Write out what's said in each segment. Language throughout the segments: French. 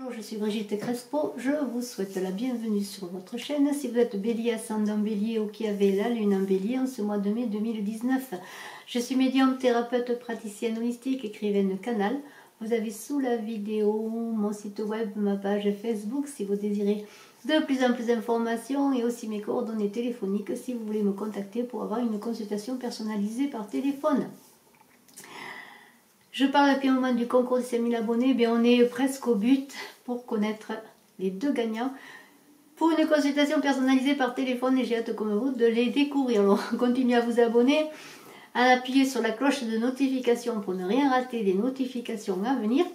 Bonjour, je suis Brigitte Crespo, je vous souhaite la bienvenue sur votre chaîne. Si vous êtes bélier, ascendant bélier ou qui avez la lune en bélier en ce mois de mai 2019, je suis médium, thérapeute, praticienne holistique, écrivaine canal. Vous avez sous la vidéo mon site web, ma page Facebook si vous désirez de plus en plus d'informations et aussi mes coordonnées téléphoniques si vous voulez me contacter pour avoir une consultation personnalisée par téléphone. Je parle depuis un moment du concours des 5000 abonnés, bien on est presque au but pour connaître les deux gagnants pour une consultation personnalisée par téléphone et j'ai hâte comme vous de les découvrir. Alors continuez à vous abonner, à appuyer sur la cloche de notification pour ne rien rater des notifications à venir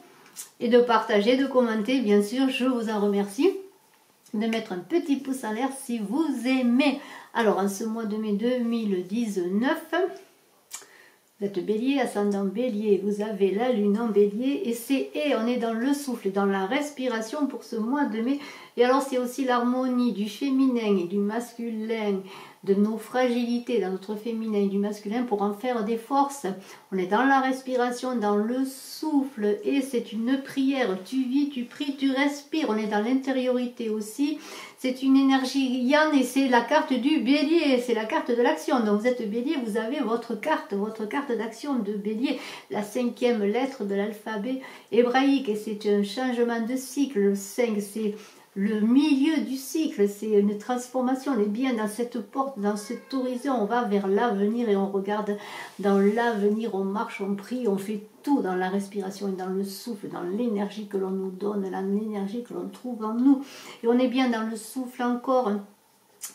et de partager, de commenter, bien sûr, je vous en remercie. De mettre un petit pouce en l'air si vous aimez. Alors en ce mois de mai 2019, vous êtes bélier, ascendant bélier, vous avez la lune en bélier et on est dans le souffle, dans la respiration pour ce mois de mai. Et alors c'est aussi l'harmonie du féminin et du masculin, de nos fragilités dans notre féminin et du masculin pour en faire des forces. On est dans la respiration, dans le souffle et c'est une prière. Tu vis, tu pries, tu respires. On est dans l'intériorité aussi. C'est une énergie yang et c'est la carte du bélier, c'est la carte de l'action. Donc vous êtes bélier, vous avez votre carte d'action de bélier, la 5e lettre de l'alphabet hébraïque et c'est un changement de cycle. Le 5 c'est le milieu du cycle, c'est une transformation. On est bien dans cette porte, dans cet horizon, on va vers l'avenir et on regarde dans l'avenir, on marche, on prie, on fait tout dans la respiration et dans le souffle, dans l'énergie que l'on nous donne, dans l'énergie que l'on trouve en nous. Et on est bien dans le souffle encore,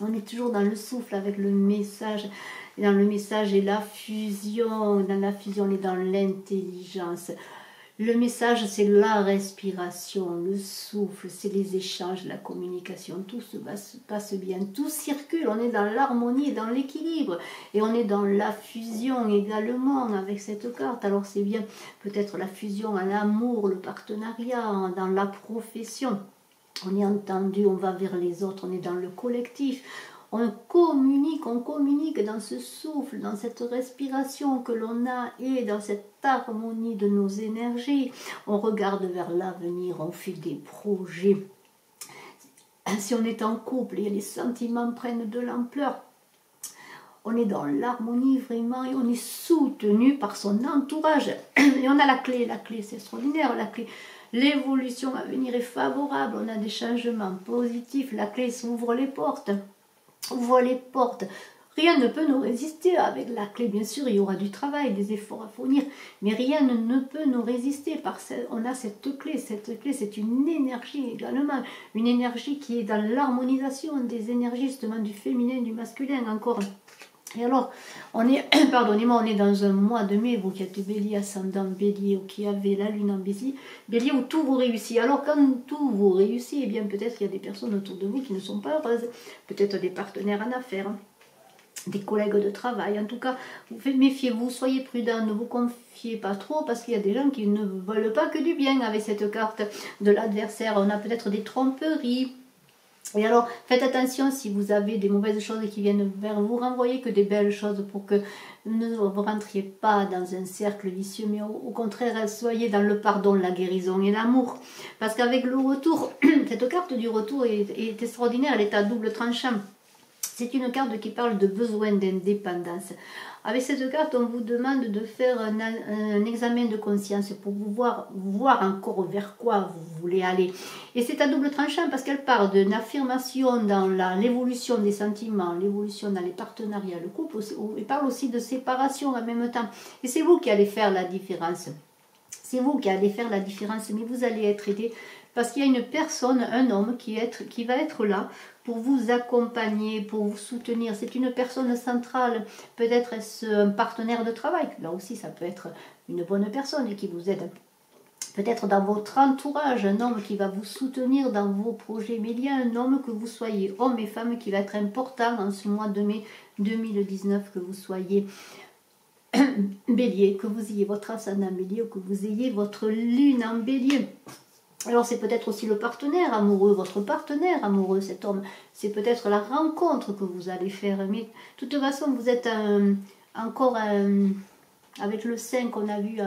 on est toujours dans le souffle avec le message. Et dans le message et la fusion, dans la fusion on est dans l'intelligence. Le message, c'est la respiration, le souffle, c'est les échanges, la communication. Tout se passe bien, tout circule. On est dans l'harmonie, dans l'équilibre. Et on est dans la fusion également avec cette carte. Alors c'est bien peut-être la fusion à l'amour, le partenariat, dans la profession. On est entendu, on va vers les autres, on est dans le collectif. On communique dans ce souffle, dans cette respiration que l'on a et dans cette harmonie de nos énergies. On regarde vers l'avenir, on fait des projets. Si on est en couple et les sentiments prennent de l'ampleur, on est dans l'harmonie vraiment et on est soutenu par son entourage. Et on a la clé c'est extraordinaire, la clé. L'évolution à venir est favorable, on a des changements positifs, la clé s'ouvre les portes. Ouvre les portes. Rien ne peut nous résister avec la clé. Bien sûr, il y aura du travail, des efforts à fournir, mais rien ne peut nous résister parce qu'on a cette clé. Cette clé, c'est une énergie également. Une énergie qui est dans l'harmonisation des énergies, justement, du féminin et du masculin encore. Et alors, on est, pardonnez-moi, on est dans un mois de mai, vous qui êtes bélier, ascendant bélier, ou qui avez la lune en bélier, où tout vous réussit. Alors, quand tout vous réussit, eh bien, peut-être qu'il y a des personnes autour de vous qui ne sont pas heureuses, peut-être des partenaires en affaires, des collègues de travail. En tout cas, méfiez-vous, soyez prudents, ne vous confiez pas trop, parce qu'il y a des gens qui ne veulent pas que du bien avec cette carte de l'adversaire. On a peut-être des tromperies. Et alors, faites attention si vous avez des mauvaises choses qui viennent vers vous, renvoyez que des belles choses pour que ne vous rentriez pas dans un cercle vicieux, mais au contraire, soyez dans le pardon, la guérison et l'amour. Parce qu'avec le retour, cette carte du retour est extraordinaire, elle est à double tranchant. C'est une carte qui parle de besoin d'indépendance. Avec cette carte, on vous demande de faire un examen de conscience pour voir encore vers quoi vous voulez aller. Et c'est à double tranchant parce qu'elle parle d'une affirmation dans l'évolution des sentiments, l'évolution dans les partenariats, le couple, et parle aussi de séparation en même temps. Et c'est vous qui allez faire la différence. C'est vous qui allez faire la différence, mais vous allez être aidé parce qu'il y a une personne, un homme qui va être là pour vous accompagner, pour vous soutenir. C'est une personne centrale, peut-être est-ce un partenaire de travail, là aussi ça peut être une bonne personne et qui vous aide. Peut-être dans votre entourage, un homme qui va vous soutenir dans vos projets, mais il y a un homme que vous soyez, homme et femme, qui va être important en ce mois de mai 2019, que vous soyez bélier, que vous ayez votre ascendant bélier ou que vous ayez votre lune en bélier. Alors c'est peut-être aussi le partenaire amoureux, votre partenaire amoureux, cet homme. C'est peut-être la rencontre que vous allez faire. Mais de toute façon, vous êtes encore avec le 5, on a vu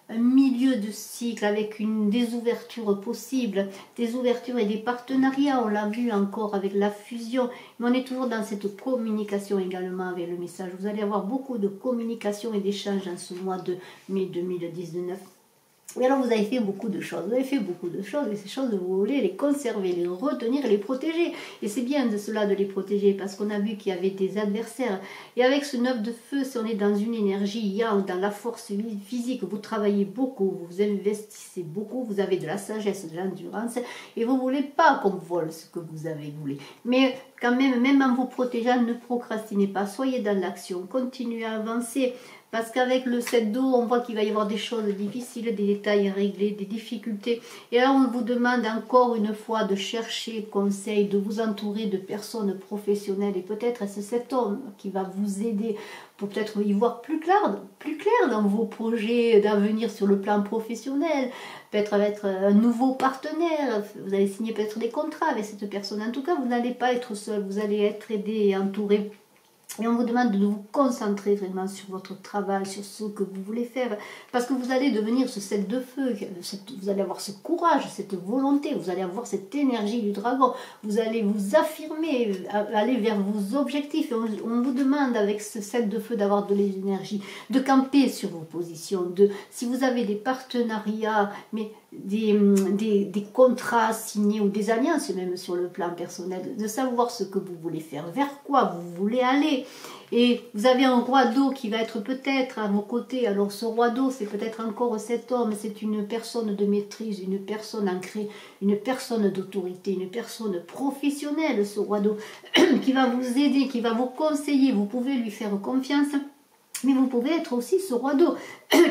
un milieu de cycle avec des ouvertures possibles, des ouvertures et des partenariats, on l'a vu encore avec la fusion, mais on est toujours dans cette communication également avec le message. Vous allez avoir beaucoup de communication et d'échanges en ce mois de mai 2019. Et alors vous avez fait beaucoup de choses, vous avez fait beaucoup de choses, et ces choses vous voulez les conserver, les retenir et les protéger. Et c'est bien de cela de les protéger, parce qu'on a vu qu'il y avait des adversaires. Et avec ce 9 de feu, si on est dans une énergie yang, dans la force physique, vous travaillez beaucoup, vous investissez beaucoup, vous avez de la sagesse, de l'endurance, et vous ne voulez pas qu'on vole ce que vous avez voulu. Mais quand même en vous protégeant, ne procrastinez pas, soyez dans l'action, continuez à avancer. Parce qu'avec le 7 d'eau, on voit qu'il va y avoir des choses difficiles, des détails à régler, des difficultés. Et là, on vous demande encore une fois de chercher conseil, de vous entourer de personnes professionnelles. Et peut-être c'est cet homme qui va vous aider pour peut-être y voir plus clair dans vos projets d'avenir sur le plan professionnel. Peut-être être un nouveau partenaire. Vous allez signer peut-être des contrats avec cette personne. En tout cas, vous n'allez pas être seul. Vous allez être aidé et entouré. Et on vous demande de vous concentrer vraiment sur votre travail, sur ce que vous voulez faire. Parce que vous allez devenir ce 7 de feu, vous allez avoir ce courage, cette volonté, vous allez avoir cette énergie du dragon. Vous allez vous affirmer, aller vers vos objectifs. Et on vous demande avec ce 7 de feu d'avoir de l'énergie, de camper sur vos positions. Si vous avez des partenariats, mais des contrats signés ou des alliances même sur le plan personnel, de savoir ce que vous voulez faire, vers quoi vous voulez aller. Et vous avez un roi d'eau qui va être peut-être à vos côtés. Alors ce roi d'eau, c'est peut-être encore cet homme, c'est une personne de maîtrise, une personne ancrée, une personne d'autorité, une personne professionnelle, ce roi d'eau, qui va vous aider, qui va vous conseiller, vous pouvez lui faire confiance. Mais vous pouvez être aussi ce roi d'eau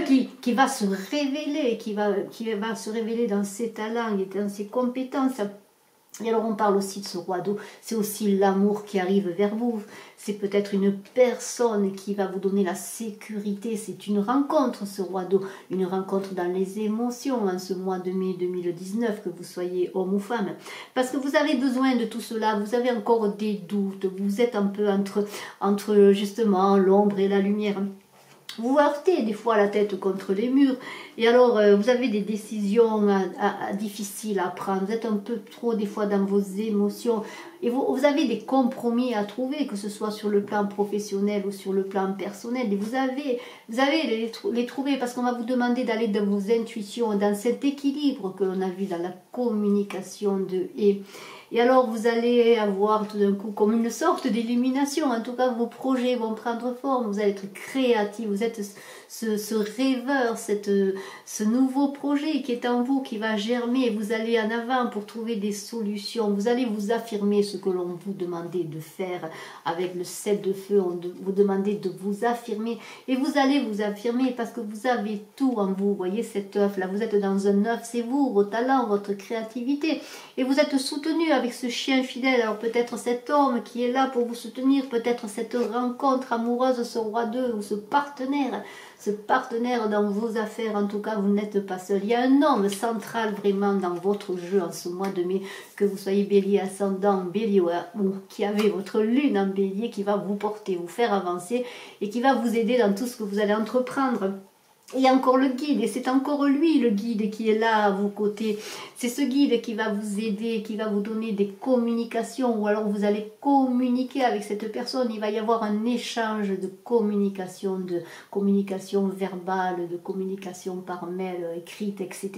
qui va se révéler, qui va se révéler dans ses talents et dans ses compétences. Et alors on parle aussi de ce roi d'eau, c'est aussi l'amour qui arrive vers vous. C'est peut-être une personne qui va vous donner la sécurité. C'est une rencontre, ce roi d'eau, une rencontre dans les émotions en ce mois de mai 2019, que vous soyez homme ou femme. Parce que vous avez besoin de tout cela, vous avez encore des doutes, vous êtes un peu entre justement l'ombre et la lumière. Vous heurtez des fois la tête contre les murs et alors vous avez des décisions difficiles à prendre, vous êtes un peu trop des fois dans vos émotions et vous avez des compromis à trouver, que ce soit sur le plan professionnel ou sur le plan personnel, et vous avez les trouver, parce qu'on va vous demander d'aller dans vos intuitions, dans cet équilibre que l'on a vu dans la communication de et alors vous allez avoir tout d'un coup comme une sorte d'illumination. En tout cas, vos projets vont prendre forme, vous allez être créatif, vous êtes ce rêveur, ce nouveau projet qui est en vous, qui va germer. Vous allez en avant pour trouver des solutions, vous allez vous affirmer ce que l'on vous demandait de faire. Avec le 7 de feu, on vous demandait de vous affirmer, et vous allez vous affirmer parce que vous avez tout en vous. Vous voyez cet œuf là, vous êtes dans un œuf, c'est vous, vos talents, votre créativité, et vous êtes soutenu avec ce chien fidèle. Alors peut-être cet homme qui est là pour vous soutenir, peut-être cette rencontre amoureuse, ce roi d'eux ou ce partenaire dans vos affaires. En tout cas, vous n'êtes pas seul. Il y a un homme central vraiment dans votre jeu en ce mois de mai, que vous soyez bélier, ascendant, bélier ou qui avez votre lune en bélier, qui va vous porter, vous faire avancer et qui va vous aider dans tout ce que vous allez entreprendre. Il y a encore le guide, et c'est encore lui le guide qui est là à vos côtés. C'est ce guide qui va vous aider, qui va vous donner des communications, ou alors vous allez communiquer avec cette personne. Il va y avoir un échange de communication verbale, de communication par mail, écrite, etc.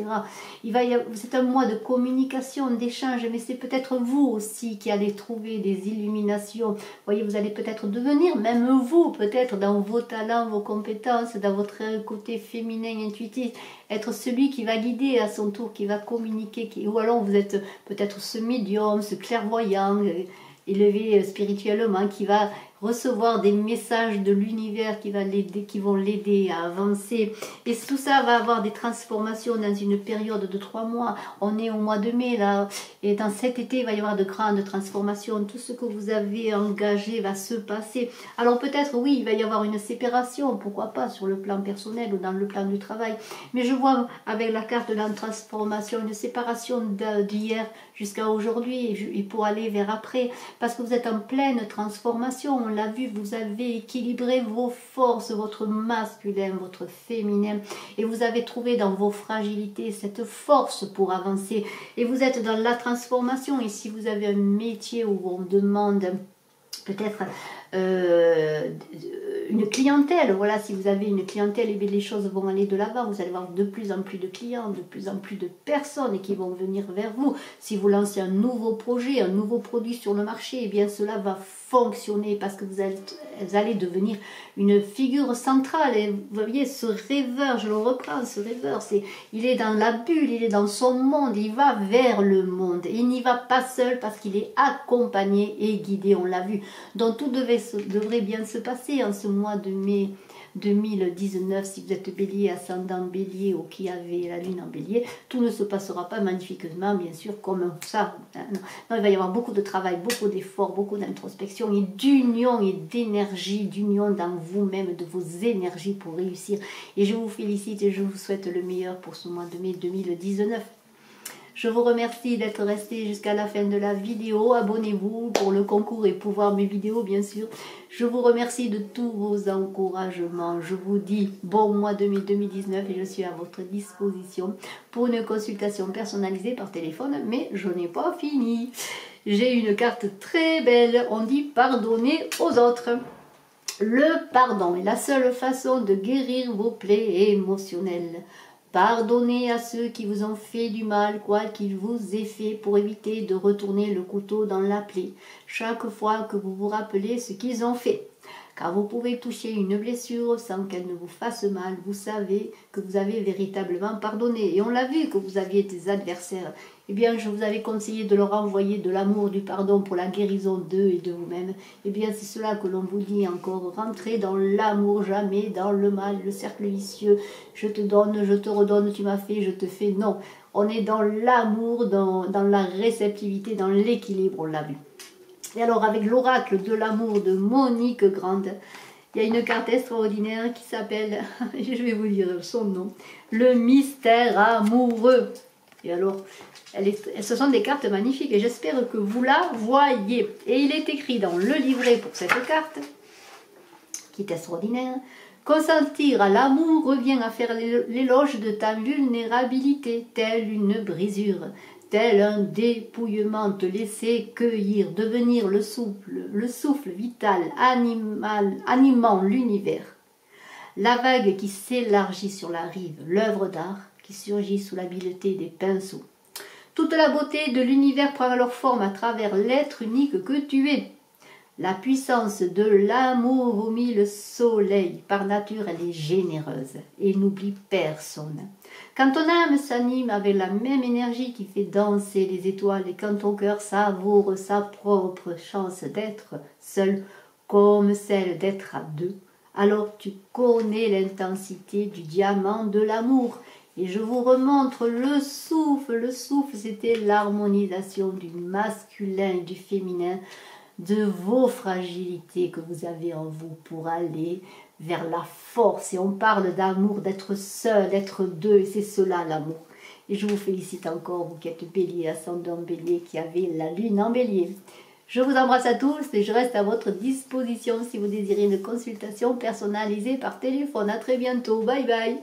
C'est un mois de communication, d'échange, mais c'est peut-être vous aussi qui allez trouver des illuminations. Vous voyez, vous allez peut-être devenir, même vous, peut-être dans vos talents, vos compétences, dans votre côté féminin, intuitif, être celui qui va guider à son tour, qui va communiquer, ou alors vous êtes peut-être ce médium, ce clairvoyant, élevé spirituellement, qui va recevoir des messages de l'univers qui vont l'aider à avancer. Et tout ça va avoir des transformations dans une période de 3 mois. On est au mois de mai là, et dans cet été il va y avoir de grandes transformations. Tout ce que vous avez engagé va se passer. Alors peut-être oui, il va y avoir une séparation, pourquoi pas sur le plan personnel ou dans le plan du travail. Mais je vois avec la carte de la transformation une séparation d'hier jusqu'à aujourd'hui et pour aller vers après, parce que vous êtes en pleine transformation. l'a vu, vous avez équilibré vos forces, votre masculin, votre féminin, et vous avez trouvé dans vos fragilités cette force pour avancer, et vous êtes dans la transformation. Et si vous avez un métier où on demande peut-être une clientèle, voilà, si vous avez une clientèle, et bien les choses vont aller de l'avant, vous allez avoir de plus en plus de clients, de plus en plus de personnes qui vont venir vers vous. Si vous lancez un nouveau projet, un nouveau produit sur le marché, et bien cela va fonctionner parce que vous allez devenir une figure centrale. Et vous voyez, ce rêveur, je le reprends, ce rêveur, il est dans la bulle, il est dans son monde, il va vers le monde. Il n'y va pas seul parce qu'il est accompagné et guidé, on l'a vu. Donc tout devrait bien se passer en ce mois de mai 2019, si vous êtes bélier, ascendant bélier ou qui avez la lune en bélier, tout ne se passera pas magnifiquement, bien sûr, comme ça. Non, il va y avoir beaucoup de travail, beaucoup d'efforts, beaucoup d'introspection et d'union et d'énergie, d'union dans vous-même, de vos énergies pour réussir. Et je vous félicite et je vous souhaite le meilleur pour ce mois de mai 2019. Je vous remercie d'être resté jusqu'à la fin de la vidéo. Abonnez-vous pour le concours et pour voir mes vidéos, bien sûr. Je vous remercie de tous vos encouragements. Je vous dis bon mois de mai 2019 et je suis à votre disposition pour une consultation personnalisée par téléphone. Mais je n'ai pas fini. J'ai une carte très belle. On dit pardonner aux autres. Le pardon est la seule façon de guérir vos plaies émotionnelles. Pardonnez à ceux qui vous ont fait du mal, quoi qu'il vous ait fait, pour éviter de retourner le couteau dans la plaie, chaque fois que vous vous rappelez ce qu'ils ont fait. Car vous pouvez toucher une blessure sans qu'elle ne vous fasse mal, vous savez que vous avez véritablement pardonné. Et on l'a vu que vous aviez des adversaires. Eh bien, je vous avais conseillé de leur envoyer de l'amour, du pardon pour la guérison d'eux et de vous-même. Eh bien, c'est cela que l'on vous dit encore. Rentrez dans l'amour, jamais dans le mal, le cercle vicieux. Je te donne, je te redonne, tu m'as fait, je te fais. Non, on est dans l'amour, dans la réceptivité, dans l'équilibre, on l'a vu. Et alors, avec l'oracle de l'amour de Monique Grande, il y a une carte extraordinaire qui s'appelle, je vais vous lire son nom, le mystère amoureux. Et alors, ce sont des cartes magnifiques et j'espère que vous la voyez. Et il est écrit dans le livret pour cette carte, qui est extraordinaire, consentir à l'amour revient à faire l'éloge de ta vulnérabilité, telle une brisure, tel un dépouillement, te laisser cueillir, devenir le souffle vital, animant l'univers. La vague qui s'élargit sur la rive, l'œuvre d'art qui surgit sous l'habileté des pinceaux. Toute la beauté de l'univers prend alors forme à travers l'être unique que tu es. La puissance de l'amour vomit le soleil. Par nature, elle est généreuse et n'oublie personne. Quand ton âme s'anime avec la même énergie qui fait danser les étoiles et quand ton cœur savoure sa propre chance d'être seul comme celle d'être à deux, alors tu connais l'intensité du diamant de l'amour. Et je vous remontre le souffle. Le souffle, c'était l'harmonisation du masculin et du féminin, de vos fragilités que vous avez en vous pour aller vers la force. Et on parle d'amour, d'être seul, d'être deux, et c'est cela l'amour. Et je vous félicite encore, vous qui êtes bélier, ascendant bélier, qui avez la lune en bélier. Je vous embrasse à tous et je reste à votre disposition si vous désirez une consultation personnalisée par téléphone. À très bientôt, bye bye.